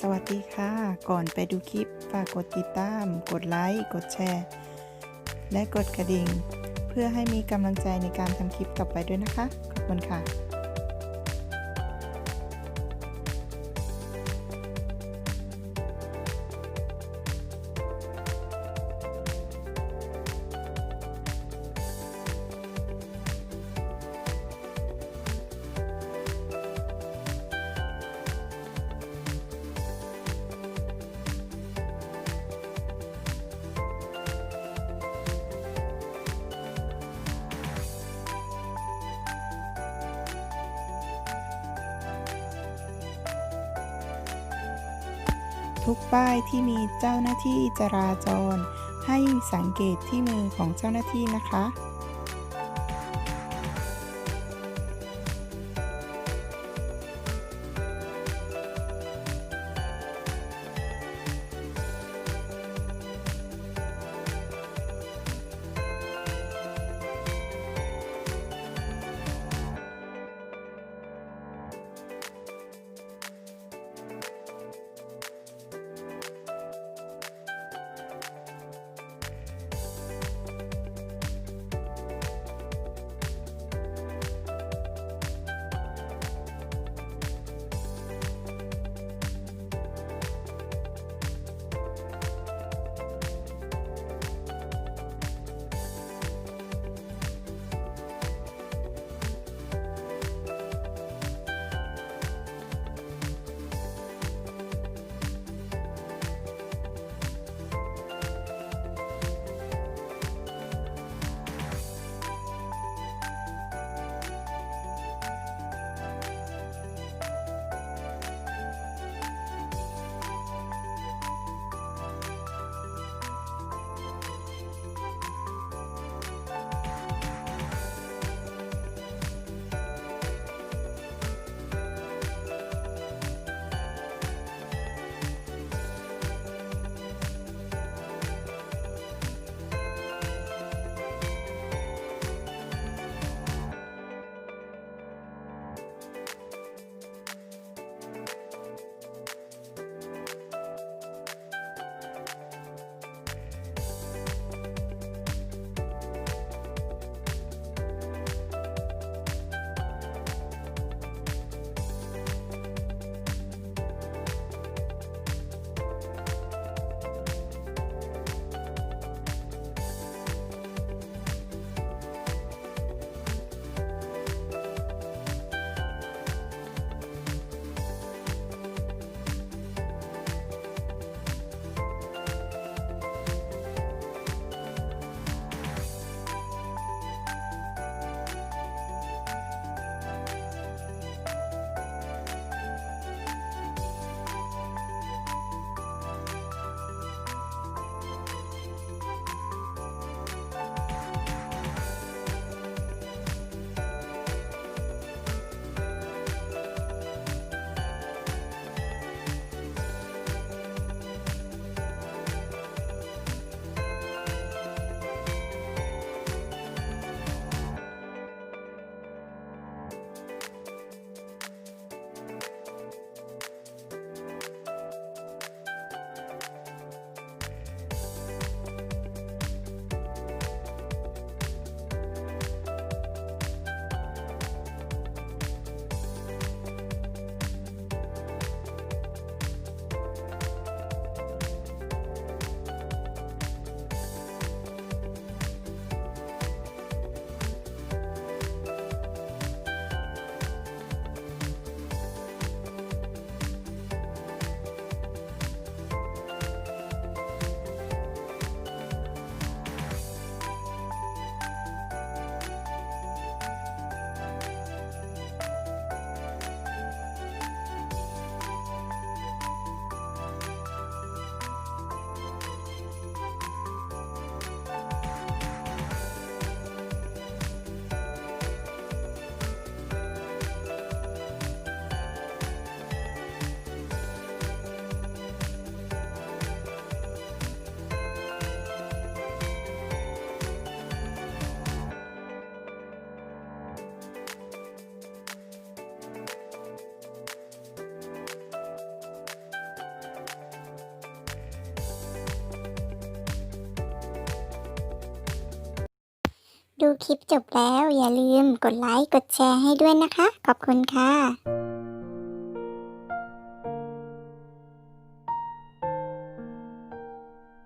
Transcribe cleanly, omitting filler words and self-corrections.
สวัสดีค่ะ ก่อนไปดูคลิปฝากกดติดตาม กดไลค์ กดแชร์ และกดกระดิ่ง เพื่อให้มีกำลังใจในการทำคลิปต่อไปด้วยนะคะ ขอบคุณค่ะ ทุกป้ายที่มีเจ้าหน้าที่จราจรให้สังเกตที่มือของเจ้าหน้าที่นะคะ ดูคลิปจบแล้วอย่าลืมกดไลค์กดแชร์ให้ด้วยนะคะขอบคุณค่ะ